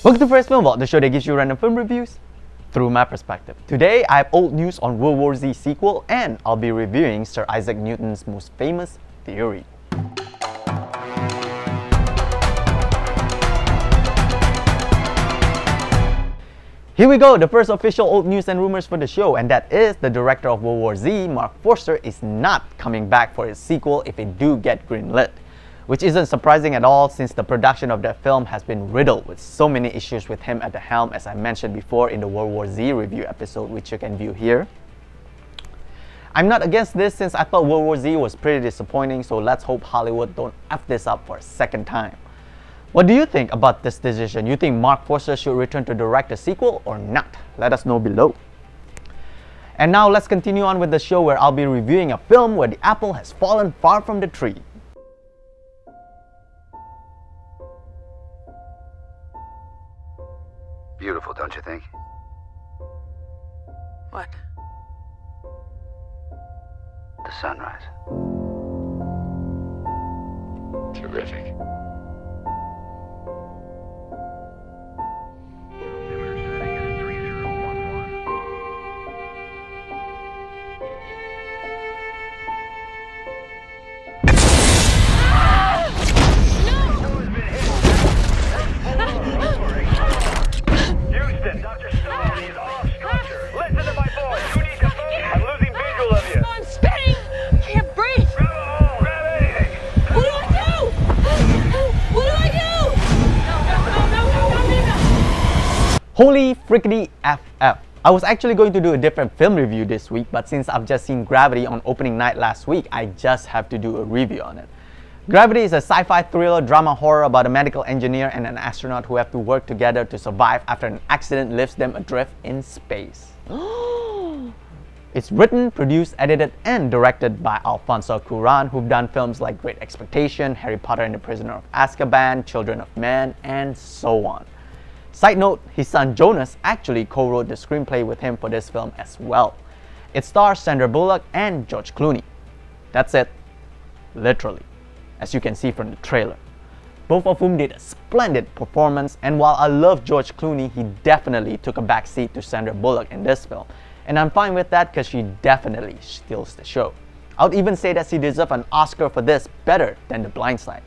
Welcome to First Film Vault, the show that gives you random film reviews through my perspective. Today, I have old news on World War Z sequel, and I'll be reviewing Sir Isaac Newton's most famous theory. Here we go, the first official old news and rumors for the show, and that is the director of World War Z, Mark Forster, is not coming back for his sequel if it do get greenlit. Which isn't surprising at all since the production of that film has been riddled with so many issues with him at the helm, as I mentioned before in the World War Z review episode, which you can view here. I'm not against this since I thought World War Z was pretty disappointing, so let's hope Hollywood don't F this up for a second time. What do you think about this decision? You think Mark Forster should return to direct a sequel or not? Let us know below. And now let's continue on with the show, where I'll be reviewing a film where the apple has fallen far from the tree. Beautiful, don't you think? What? The sunrise. Terrific. Holy frickety FF. I was actually going to do a different film review this week, but since I've just seen Gravity on opening night last week, I just have to do a review on it. Gravity is a sci-fi thriller drama horror about a medical engineer and an astronaut who have to work together to survive after an accident lifts them adrift in space. It's written, produced, edited, and directed by Alfonso Cuarón, who've done films like Great Expectation, Harry Potter and the Prisoner of Azkaban, Children of Men, and so on. Side note, his son Jonas actually co-wrote the screenplay with him for this film as well. It stars Sandra Bullock and George Clooney. That's it. Literally. As you can see from the trailer. Both of whom did a splendid performance, and while I love George Clooney, he definitely took a back seat to Sandra Bullock in this film. And I'm fine with that because she definitely steals the show. I would even say that she deserves an Oscar for this better than The Blind Side.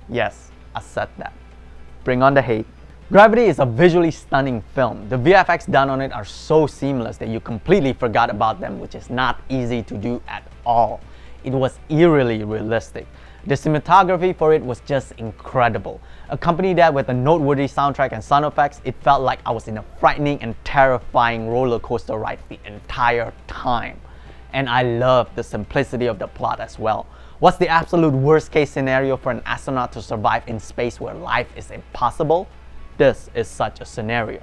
Yes, I said that. Bring on the hate. Gravity is a visually stunning film. The VFX done on it are so seamless that you completely forgot about them, which is not easy to do at all. It was eerily realistic. The cinematography for it was just incredible. Accompanied that with a noteworthy soundtrack and sound effects, it felt like I was in a frightening and terrifying roller coaster ride the entire time. And I love the simplicity of the plot as well. What's the absolute worst case scenario for an astronaut to survive in space where life is impossible? This is such a scenario.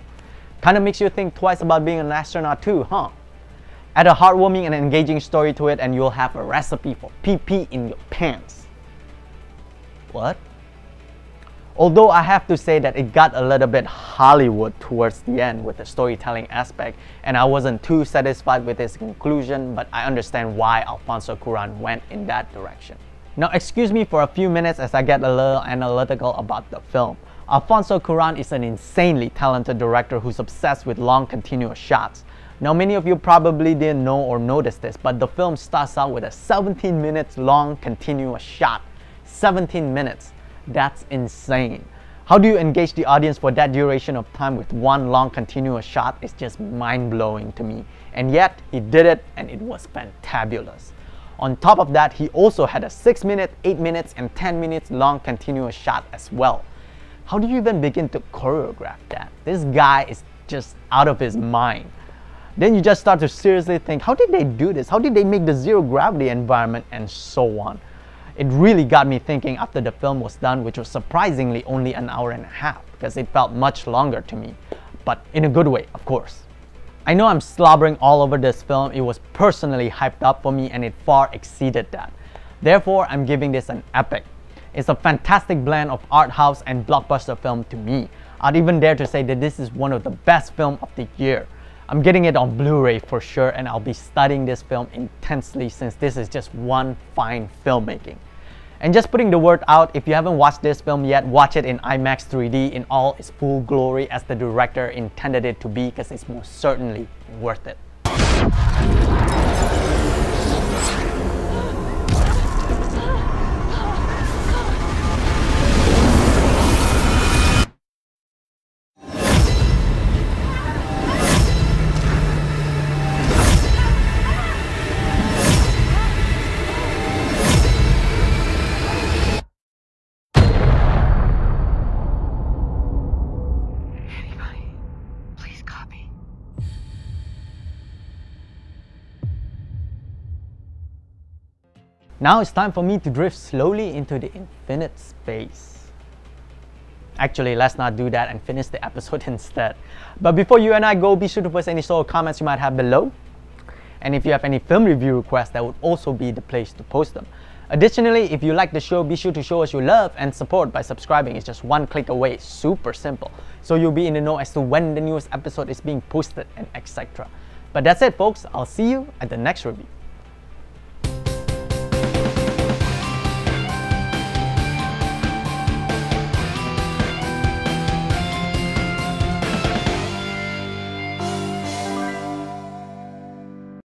Kinda makes you think twice about being an astronaut too, huh? Add a heartwarming and engaging story to it and you'll have a recipe for pee-pee in your pants. What? Although I have to say that it got a little bit Hollywood towards the end with the storytelling aspect, and I wasn't too satisfied with its conclusion, but I understand why Alfonso Cuarón went in that direction. Now excuse me for a few minutes as I get a little analytical about the film. Alfonso Cuarón is an insanely talented director who's obsessed with long continuous shots. Now many of you probably didn't know or notice this, but the film starts out with a 17 minutes long continuous shot. 17 minutes. That's insane. How do you engage the audience for that duration of time with one long continuous shot is just mind-blowing to me. And yet, he did it and it was fantabulous. On top of that, he also had a 6 minute, 8 minutes, and 10 minutes long continuous shot as well. How do you even begin to choreograph that? This guy is just out of his mind. Then you just start to seriously think, how did they do this? How did they make the zero gravity environment and so on? It really got me thinking after the film was done, which was surprisingly only an hour and a half because it felt much longer to me, but in a good way, of course. I know I'm slobbering all over this film. It was personally hyped up for me and it far exceeded that. Therefore, I'm giving this an epic. It's a fantastic blend of art house and blockbuster film to me. I'd even dare to say that this is one of the best films of the year. I'm getting it on Blu-ray for sure, and I'll be studying this film intensely since this is just one fine filmmaking. And just putting the word out, if you haven't watched this film yet, watch it in IMAX 3D in all its full glory as the director intended it to be, because it's most certainly worth it. Now it's time for me to drift slowly into the infinite space. Actually, let's not do that and finish the episode instead. But before you and I go, be sure to post any sort of comments you might have below. And if you have any film review requests, that would also be the place to post them. Additionally, if you like the show, be sure to show us your love and support by subscribing. It's just one click away, super simple. So you'll be in the know as to when the newest episode is being posted and etc. But that's it, folks. I'll see you at the next review.